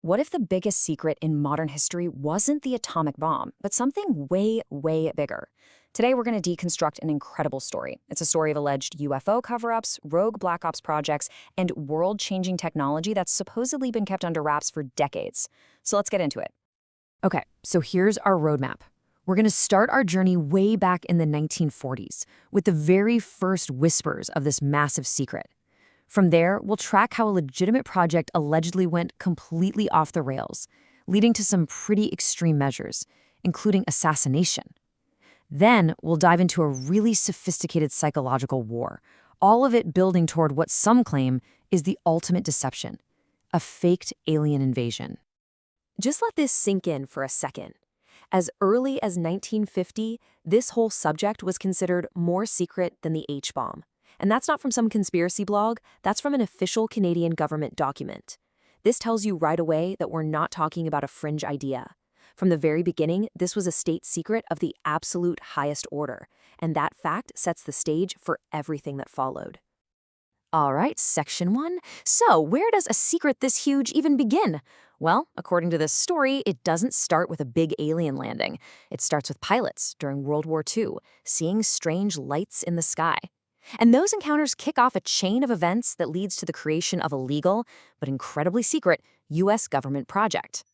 What if the biggest secret in modern history wasn't the atomic bomb, but something way, way bigger? Today, we're going to deconstruct an incredible story. It's a story of alleged UFO cover-ups, rogue Black Ops projects, and world-changing technology that's supposedly been kept under wraps for decades. So let's get into it. Okay, so here's our roadmap. We're going to start our journey way back in the 1940s with the very first whispers of this massive secret. From there, we'll track how a legitimate project allegedly went completely off the rails, leading to some pretty extreme measures, including assassination. Then, we'll dive into a really sophisticated psychological war, all of it building toward what some claim is the ultimate deception, a faked alien invasion. Just let this sink in for a second. As early as 1950, this whole subject was considered more secret than the H-bomb. And that's not from some conspiracy blog, that's from an official Canadian government document. This tells you right away that we're not talking about a fringe idea. From the very beginning, this was a state secret of the absolute highest order, and that fact sets the stage for everything that followed. All right, Section 1. So, where does a secret this huge even begin? Well, according to this story, it doesn't start with a big alien landing. It starts with pilots during World War II, seeing strange lights in the sky. And those encounters kick off a chain of events that leads to the creation of a legal, but incredibly secret, U.S. government project.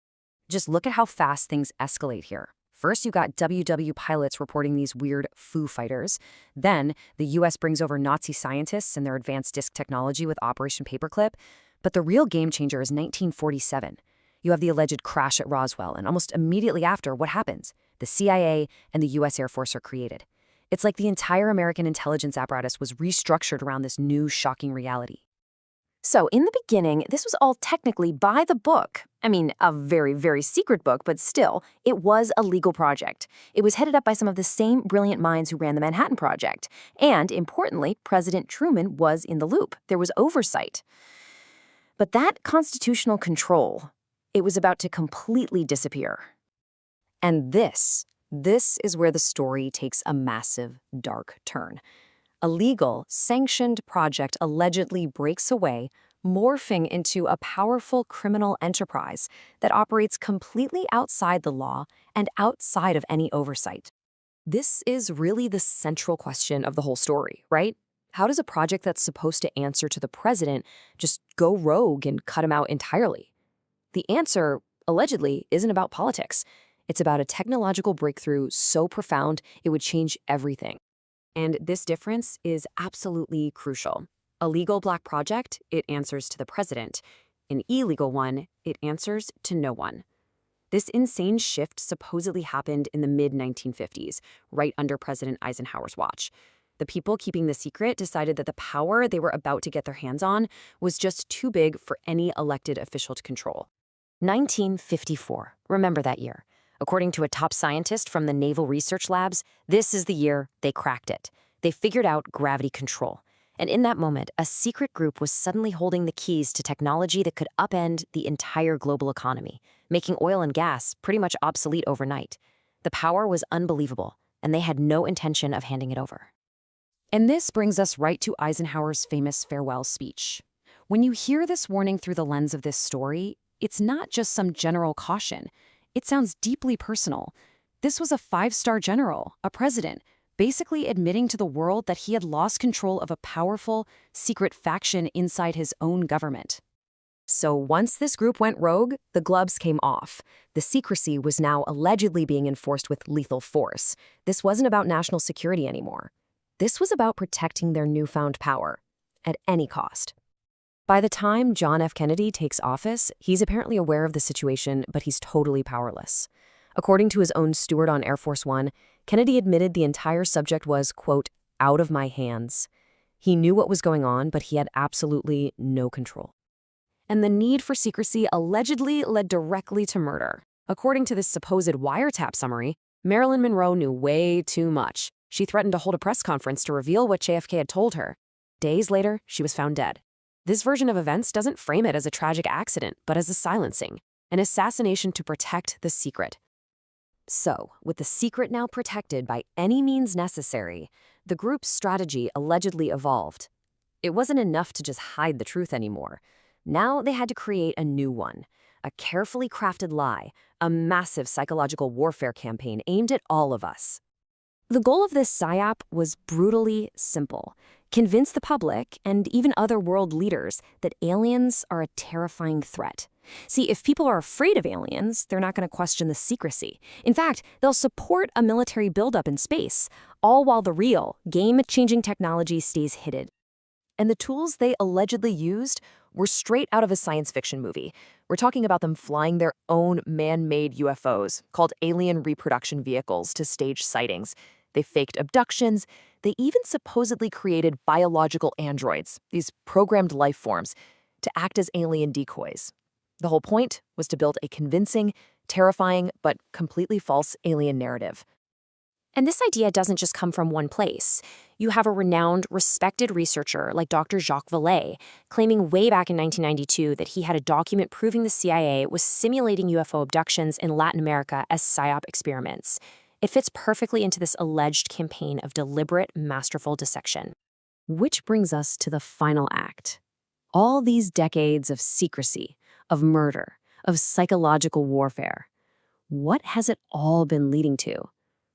Just look at how fast things escalate here. First, you got WW pilots reporting these weird Foo Fighters. Then, the U.S. brings over Nazi scientists and their advanced disk technology with Operation Paperclip. But the real game changer is 1947. You have the alleged crash at Roswell, and almost immediately after, what happens? The CIA and the U.S. Air Force are created. It's like the entire American intelligence apparatus was restructured around this new, shocking reality. So, in the beginning, this was all technically by the book. I mean, a very, very secret book, but still, it was a legal project. It was headed up by some of the same brilliant minds who ran the Manhattan Project. And, importantly, President Truman was in the loop. There was oversight. But that constitutional control, it was about to completely disappear. And this is where the story takes a massive, dark turn. A legal, sanctioned project allegedly breaks away, morphing into a powerful criminal enterprise that operates completely outside the law and outside of any oversight. This is really the central question of the whole story, right? How does a project that's supposed to answer to the president just go rogue and cut him out entirely? The answer, allegedly, isn't about politics. It's about a technological breakthrough so profound it would change everything. And this difference is absolutely crucial. A legal black project, it answers to the president. An illegal one, it answers to no one. This insane shift supposedly happened in the mid-1950s, right under President Eisenhower's watch. The people keeping the secret decided that the power they were about to get their hands on was just too big for any elected official to control. 1954. Remember that year. According to a top scientist from the Naval Research Labs, this is the year they cracked it. They figured out gravity control. And in that moment, a secret group was suddenly holding the keys to technology that could upend the entire global economy, making oil and gas pretty much obsolete overnight. The power was unbelievable, and they had no intention of handing it over. And this brings us right to Eisenhower's famous farewell speech. When you hear this warning through the lens of this story, it's not just some general caution. It sounds deeply personal. This was a five-star general, a president, basically admitting to the world that he had lost control of a powerful, secret faction inside his own government. So once this group went rogue, the gloves came off. The secrecy was now allegedly being enforced with lethal force. This wasn't about national security anymore. This was about protecting their newfound power, at any cost. By the time John F. Kennedy takes office, he's apparently aware of the situation, but he's totally powerless. According to his own steward on Air Force One, Kennedy admitted the entire subject was, quote, out of my hands. He knew what was going on, but he had absolutely no control. And the need for secrecy allegedly led directly to murder. According to this supposed wiretap summary, Marilyn Monroe knew way too much. She threatened to hold a press conference to reveal what JFK had told her. Days later, she was found dead. This version of events doesn't frame it as a tragic accident, but as a silencing, an assassination to protect the secret. So, with the secret now protected by any means necessary, the group's strategy allegedly evolved. It wasn't enough to just hide the truth anymore. Now they had to create a new one, a carefully crafted lie, a massive psychological warfare campaign aimed at all of us. The goal of this PSYOP was brutally simple: convince the public and even other world leaders that aliens are a terrifying threat. See, if people are afraid of aliens, they're not going to question the secrecy. In fact, they'll support a military buildup in space, all while the real, game-changing technology stays hidden. And the tools they allegedly used were straight out of a science fiction movie. We're talking about them flying their own man-made UFOs, called alien reproduction vehicles, to stage sightings. They faked abductions. They even supposedly created biological androids, these programmed life forms, to act as alien decoys. The whole point was to build a convincing, terrifying, but completely false alien narrative. And this idea doesn't just come from one place. You have a renowned, respected researcher like Dr. Jacques Vallée claiming way back in 1992 that he had a document proving the CIA was simulating UFO abductions in Latin America as PSYOP experiments. It fits perfectly into this alleged campaign of deliberate, masterful dissection. Which brings us to the final act. All these decades of secrecy, of murder, of psychological warfare. What has it all been leading to?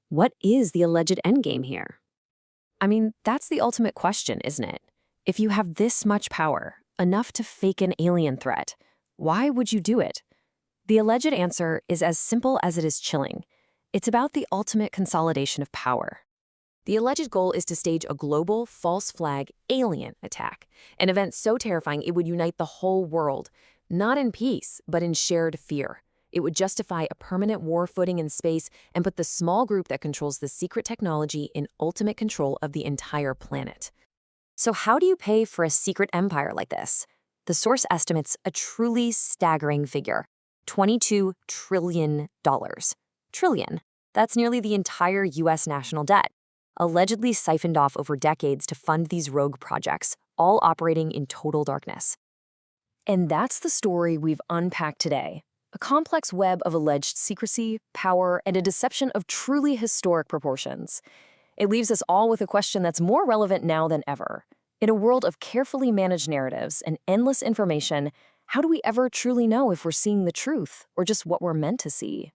What is the alleged endgame here? I mean, that's the ultimate question, isn't it? If you have this much power, enough to fake an alien threat, why would you do it? The alleged answer is as simple as it is chilling. It's about the ultimate consolidation of power. The alleged goal is to stage a global, false flag alien attack, an event so terrifying it would unite the whole world, not in peace, but in shared fear. It would justify a permanent war footing in space and put the small group that controls the secret technology in ultimate control of the entire planet. So how do you pay for a secret empire like this? The source estimates a truly staggering figure: $22 trillion. Trillion. That's nearly the entire U.S. national debt, allegedly siphoned off over decades to fund these rogue projects, all operating in total darkness. And that's the story we've unpacked today. A complex web of alleged secrecy, power, and a deception of truly historic proportions. It leaves us all with a question that's more relevant now than ever. In a world of carefully managed narratives and endless information, how do we ever truly know if we're seeing the truth or just what we're meant to see?